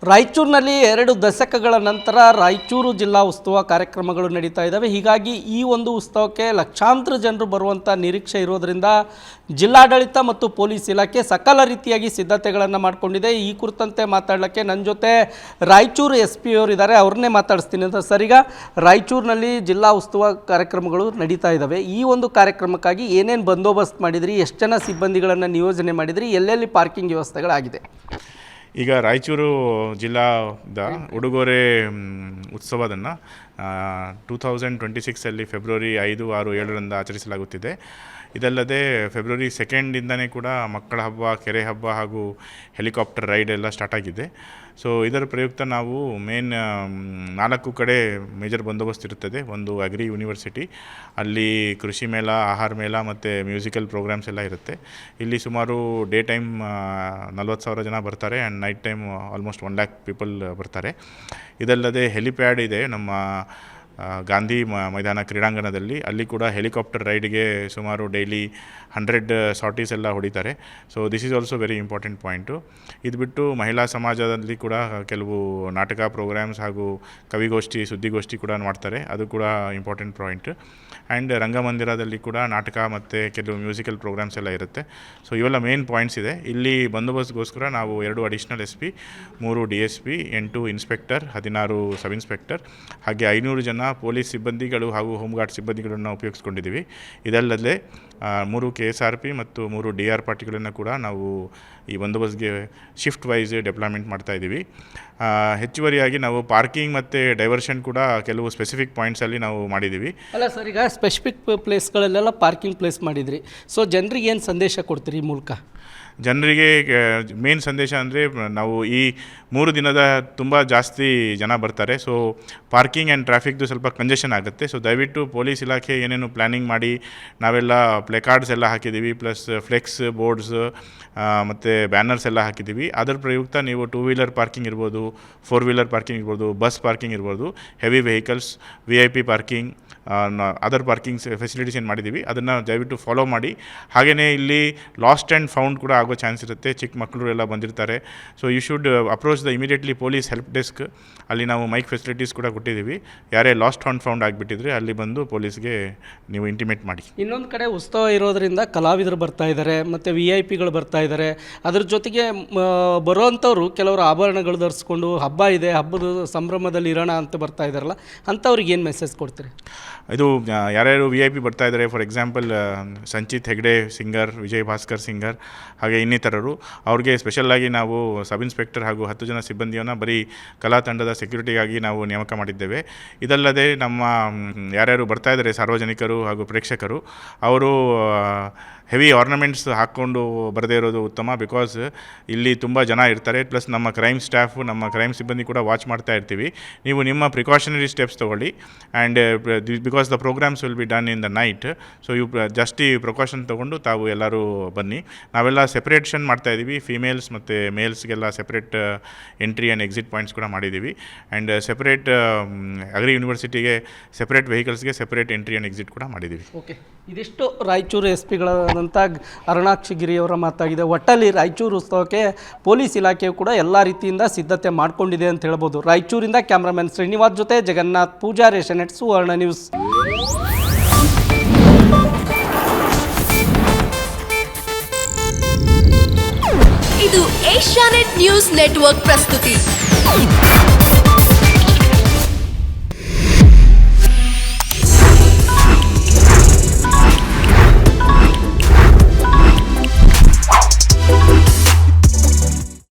ರಾಯಚೂರಿನಲ್ಲಿ 2 ದಶಕಗಳ ನಂತರ ರಾಯಚೂರು ಜಿಲ್ಲಾ ಉತ್ಸವ ಕಾರ್ಯಕ್ರಮಗಳು ನಡೀತಾ ಇದ್ದಾವೆ. ಹೀಗಾಗಿ ಈ ಒಂದು ಉತ್ಸವಕ್ಕೆ ಲಕ್ಷಾಂತರ ಜನರು ಬರುವಂಥ ನಿರೀಕ್ಷೆ ಇರೋದರಿಂದ ಜಿಲ್ಲಾಡಳಿತ ಮತ್ತು ಪೊಲೀಸ್ ಇಲಾಖೆ ಸಕಲ ರೀತಿಯಾಗಿ ಸಿದ್ಧತೆಗಳನ್ನು ಮಾಡಿಕೊಂಡಿದೆ. ಈ ಕುರಿತಂತೆ ಮಾತಾಡಲಿಕ್ಕೆ ನನ್ನ ಜೊತೆ ರಾಯಚೂರು ಎಸ್ ಪಿ ಅವರು ಇದ್ದಾರೆ, ಅವ್ರನ್ನೇ ಮಾತಾಡಿಸ್ತೀನಿ ಅಂತ. ಸರ್, ಈಗ ರಾಯಚೂರಿನಲ್ಲಿ ಜಿಲ್ಲಾ ಉತ್ಸವ ಕಾರ್ಯಕ್ರಮಗಳು ನಡೀತಾ ಇದ್ದಾವೆ. ಈ ಒಂದು ಕಾರ್ಯಕ್ರಮಕ್ಕಾಗಿ ಏನೇನು ಬಂದೋಬಸ್ತ್ ಮಾಡಿದ್ರಿ, ಎಷ್ಟು ಜನ ಸಿಬ್ಬಂದಿಗಳನ್ನು ನಿಯೋಜನೆ ಮಾಡಿದ್ರಿ, ಎಲ್ಲೆಲ್ಲಿ ಪಾರ್ಕಿಂಗ್ ವ್ಯವಸ್ಥೆಗಳಾಗಿದೆ? ಈಗ ರಾಯಚೂರು ಜಿಲ್ಲಾದ ಉಡುಗೊರೆ ಉತ್ಸವವನ್ನು 2026 ಫೆಬ್ರವರಿ 5, 6, 7ರಂದು ಆಚರಿಸಲಾಗುತ್ತಿದೆ. ಇದಲ್ಲದೆ ಫೆಬ್ರವರಿ 2 ಕೂಡ ಮಕ್ಕಳ ಹಬ್ಬ, ಕೆರೆ ಹಬ್ಬ ಹಾಗೂ ಹೆಲಿಕಾಪ್ಟರ್ ರೈಡ್ ಎಲ್ಲ ಸ್ಟಾರ್ಟ್ ಆಗಿದೆ. ಸೊ ಇದರ ಪ್ರಯುಕ್ತ ನಾವು ಮೇನ್ 4 ಕಡೆ ಮೇಜರ್ ಬಂದೋಬಸ್ತ್ ಇರುತ್ತದೆ. ಒಂದು ಅಗ್ರಿ ಯೂನಿವರ್ಸಿಟಿ, ಅಲ್ಲಿ ಕೃಷಿ ಮೇಳ, ಆಹಾರ ಮೇಳ ಮತ್ತು ಮ್ಯೂಸಿಕಲ್ ಪ್ರೋಗ್ರಾಮ್ಸ್ ಎಲ್ಲ ಇರುತ್ತೆ. ಇಲ್ಲಿ ಸುಮಾರು ಡೇ ಟೈಮ್ 40,000 ಜನ ಬರ್ತಾರೆ and night time almost 1 lakh people ಬರ್ತಾರೆ. ಇದಲ್ಲದೆ ಹೆಲಿಪ್ಯಾಡ್ ಇದೆ ನಮ್ಮ ಗಾಂಧಿ ಮೈದಾನ ಕ್ರೀಡಾಂಗಣದಲ್ಲಿ. ಅಲ್ಲಿ ಕೂಡ ಹೆಲಿಕಾಪ್ಟರ್ ರೈಡ್ಗೆ ಸುಮಾರು ಡೈಲಿ 100 ಸಾರ್ಟೀಸ್ ಎಲ್ಲ ಹೊಡಿತಾರೆ. So this is also very important point. ಇದು ಬಿಟ್ಟು ಮಹಿಳಾ ಸಮಾಜದಲ್ಲಿ ಕೂಡ ಕೆಲವು ನಾಟಕ ಪ್ರೋಗ್ರಾಮ್ಸ್ ಹಾಗೂ ಕವಿಗೋಷ್ಠಿ, ಸುದ್ದಿಗೋಷ್ಠಿ ಕೂಡ ಮಾಡ್ತಾರೆ. ಅದು ಕೂಡ ಇಂಪಾರ್ಟೆಂಟ್ ಪಾಯಿಂಟ್. ಆ್ಯಂಡ್ ರಂಗಮಂದಿರದಲ್ಲಿ ಕೂಡ ನಾಟಕ ಮತ್ತು ಕೆಲವು ಮ್ಯೂಸಿಕಲ್ ಪ್ರೋಗ್ರಾಮ್ಸ್ ಎಲ್ಲ ಇರುತ್ತೆ. ಸೊ ಇವೆಲ್ಲ ಮೇನ್ ಪಾಯಿಂಟ್ಸ್ ಇದೆ. ಇಲ್ಲಿ ಬಂದೋಬಸ್ತ್ಗೋಸ್ಕರ ನಾವು 2 additional SP, 3 DSP, 8 inspector, 16 sub inspector ಹಾಗೆ 500 ಜನ ಪೊಲೀಸ್ ಸಿಬ್ಬಂದಿಗಳು ಹಾಗೂ ಹೋಮ್ಗಾರ್ಡ್ ಸಿಬ್ಬಂದಿಗಳನ್ನು ಉಪಯೋಗಿಸ್ಕೊಂಡಿದ್ದೀವಿ. ಇದಲ್ಲದೆ 3 KSRP ಮತ್ತು 3 DR ಪಾರ್ಟಿಗಳನ್ನು ಕೂಡ ನಾವು ಈ ಬಂದೋಬಸ್ತ್ಗೆ ಶಿಫ್ಟ್ ವೈಸ್ ಡೆಪ್ಲಾಯ್ಮೆಂಟ್ ಮಾಡ್ತಾಯಿದ್ದೀವಿ. ಹೆಚ್ಚುವರಿಯಾಗಿ ನಾವು ಪಾರ್ಕಿಂಗ್ ಮತ್ತು ಡೈವರ್ಷನ್ ಕೂಡ ಕೆಲವು ಸ್ಪೆಸಿಫಿಕ್ ಪಾಯಿಂಟ್ಸಲ್ಲಿ ನಾವು ಮಾಡಿದ್ದೀವಿ. ಅಲ್ಲ ಸರ್, ಈಗ ಸ್ಪೆಸಿಫಿಕ್ ಪ್ಲೇಸ್ಗಳಲ್ಲೆಲ್ಲ ಪಾರ್ಕಿಂಗ್ ಪ್ಲೇಸ್ ಮಾಡಿದ್ರಿ. ಸೊ ಜನರಿಗೆ ಏನು ಸಂದೇಶ ಕೊಡ್ತೀರಿ ಈ ಮೂಲಕ? ಜನರಿಗೆ ಮೇನ್ ಸಂದೇಶ ಅಂದರೆ ನಾವು ಈ 3 ದಿನದ ತುಂಬ ಜಾಸ್ತಿ ಜನ ಬರ್ತಾರೆ. ಸೊ ಪಾರ್ಕಿಂಗ್ ಆ್ಯಂಡ್ ಟ್ರಾಫಿಕ್ದು ಸ್ವಲ್ಪ ಕಂಜೆಷನ್ ಆಗುತ್ತೆ. ಸೊ ದಯವಿಟ್ಟು ಪೊಲೀಸ್ ಇಲಾಖೆ ಏನೇನು ಪ್ಲ್ಯಾನಿಂಗ್ ಮಾಡಿ ನಾವೆಲ್ಲ ಪ್ಲೆಕಾರ್ಡ್ಸ್ ಎಲ್ಲ ಹಾಕಿದ್ದೀವಿ, ಪ್ಲಸ್ ಫ್ಲೆಕ್ಸ್ ಬೋರ್ಡ್ಸ್ ಮತ್ತು ಬ್ಯಾನರ್ಸ್ ಎಲ್ಲ ಹಾಕಿದ್ದೀವಿ. ಅದರ ಪ್ರಯುಕ್ತ ನೀವು 2 ವೀಲರ್ ಪಾರ್ಕಿಂಗ್ ಇರ್ಬೋದು, 4 ವೀಲರ್ ಪಾರ್ಕಿಂಗ್ ಇರ್ಬೋದು, ಬಸ್ ಪಾರ್ಕಿಂಗ್ ಇರ್ಬೋದು, heavy vehicles, VIP parking, other parking facilities ಏನು ಮಾಡಿದ್ದೀವಿ ಅದನ್ನು ದಯವಿಟ್ಟು ಫಾಲೋ ಮಾಡಿ. ಹಾಗೆಯೇ ಇಲ್ಲಿ ಲಾಸ್ಟ್ ಆ್ಯಂಡ್ ಫೌಂಡ್ ಕೂಡ ಆಗೋ ಚಾನ್ಸ್ ಇರುತ್ತೆ. ಚಿಕ್ಕ ಮಕ್ಕಳು ಎಲ್ಲ ಬಂದಿರ್ತಾರೆ. So you should approach the immediately police help desk. ಅಲ್ಲಿ ನಾವು ಮೈಕ್ ಫೆಸಿಲಿಟೀಸ್ ಕೂಡ ಕೊಟ್ಟಿದ್ದೀವಿ. ಯಾರೇ ಲಾಸ್ಟ್ ಆ್ಯಂಡ್ ಫೌಂಡ್ ಆಗಿಬಿಟ್ಟಿದ್ರೆ ಅಲ್ಲಿ ಬಂದು ಪೊಲೀಸ್ಗೆ ನೀವು ಇಂಟಿಮೇಟ್ ಮಾಡಿ. ಇನ್ನೊಂದು ಕಡೆ ಉತ್ಸವ ಇರೋದರಿಂದ ಕಲಾವಿದರು ಬರ್ತಾ ಇದ್ದಾರೆ ಮತ್ತು VIPಗಳು ಬರ್ತಾ ಇದ್ದಾರೆ. ಅದ್ರ ಜೊತೆಗೆ ಬರೋವಂಥವ್ರು ಕೆಲವರು ಆಭರಣಗಳು ಧರಿಸ್ಕೊಂಡು ಹಬ್ಬ ಇದೆ, ಹಬ್ಬದ ಸಂಭ್ರಮದಲ್ಲಿ ಇರೋಣ ಅಂತ ಬರ್ತಾ ಇದ್ದಾರಲ್ಲ, ಅಂಥವ್ರಿಗೆ ಏನು ಮೆಸೇಜ್ ಕೊಡ್ತೀರಿ? ಇದು ಯಾರ್ಯಾರು VIP ಬರ್ತಾ ಇದ್ದಾರೆ, for example Sanchit Hegde singer, Vijay Bhaskar singer ಹಾಗೆ ಇನ್ನಿತರರು, ಅವ್ರಿಗೆ ಸ್ಪೆಷಲ್ಲಾಗಿ ನಾವು ಸಬ್ ಇನ್ಸ್ಪೆಕ್ಟರ್ ಹಾಗೂ 10 ಜನ ಸಿಬ್ಬಂದಿಯನ್ನು ಬರೀ ಕಲಾ ತಂಡದ ಸೆಕ್ಯೂರಿಟಿಗಾಗಿ ನಾವು ನೇಮಕ ಮಾಡಿದ್ದೇವೆ. ಇದಲ್ಲದೆ ನಮ್ಮ ಯಾರ್ಯಾರು ಬರ್ತಾ ಇದ್ದಾರೆ ಸಾರ್ವಜನಿಕರು ಹಾಗೂ ಪ್ರೇಕ್ಷಕರು, ಅವರು ಹೆವಿ ಆರ್ನಮೆಂಟ್ಸ್ ಹಾಕ್ಕೊಂಡು ಬರದೇ ಇರೋದು ಉತ್ತಮ. ಬಿಕಾಸ್ ಇಲ್ಲಿ ತುಂಬ ಜನ ಇರ್ತಾರೆ. ಪ್ಲಸ್ ನಮ್ಮ ಕ್ರೈಮ್ ಸ್ಟಾಫು, ನಮ್ಮ ಕ್ರೈಮ್ ಸಿಬ್ಬಂದಿ ಕೂಡ ವಾಚ್ ಮಾಡ್ತಾ ಇರ್ತೀವಿ. ನೀವು ನಿಮ್ಮ ಪ್ರಿಕಾಷನರಿ ಸ್ಟೆಪ್ಸ್ ತೊಗೊಳ್ಳಿ. And because the programmes will be done in the night. So you just ಈ ಪ್ರಿಕಾಷನ್ ತೊಗೊಂಡು ತಾವು ಎಲ್ಲರೂ ಬನ್ನಿ. ನಾವೆಲ್ಲ ಸೆಪ್ರೇಷನ್ ಮಾಡ್ತಾಯಿದ್ದೀವಿ. ಫೀಮೇಲ್ಸ್ ಮತ್ತು ಮೇಲ್ಸ್ಗೆಲ್ಲ separate entry and exit points ಕೂಡ ಮಾಡಿದ್ದೀವಿ. ಆ್ಯಂಡ್ ಸೆಪ್ರೇಟ್ ಅಗ್ರಿ ಯೂನಿವರ್ಸಿಟಿಗೆ ಸೆಪ್ರೇಟ್ ವೆಹಿಕಲ್ಸ್ಗೆ ಸೆಪ್ರೇಟ್ ಎಂಟ್ರಿ ಆ್ಯಂಡ್ ಎಕ್ಸಿಟ್ ಕೂಡ ಮಾಡಿದ್ದೀವಿ. ಓಕೆ, ಇದಿಷ್ಟು ರಾಯಚೂರು SP ಅರುಣಾಕ್ಷ ಗಿರಿಯವರ ಮಾತಾಗಿದೆ. ಒಟ್ಟಲ್ಲಿ ರಾಯಚೂರು ಉತ್ಸವಕ್ಕೆ ಪೊಲೀಸ್ ಇಲಾಖೆಯು ಕೂಡ ಎಲ್ಲ ರೀತಿಯಿಂದ ಸಿದ್ಧತೆ ಮಾಡಿಕೊಂಡಿದೆ ಅಂತ ಹೇಳ್ಬೋದು. ರಾಯಚೂರಿಂದ ಕ್ಯಾಮ್ರಾಮನ್ ಶ್ರೀನಿವಾಸ್ ಜೊತೆ ಜಗನ್ನಾಥ್ ಪೂಜಾರಿ, ಏಷ್ಯಾನೆಟ್ ಸುವರ್ಣ ನ್ಯೂಸ್. ಇದು ಏಷ್ಯಾನೆಟ್ ನ್ಯೂಸ್ ನೆಟ್ವರ್ಕ್ ಪ್ರಸ್ತುತಿ.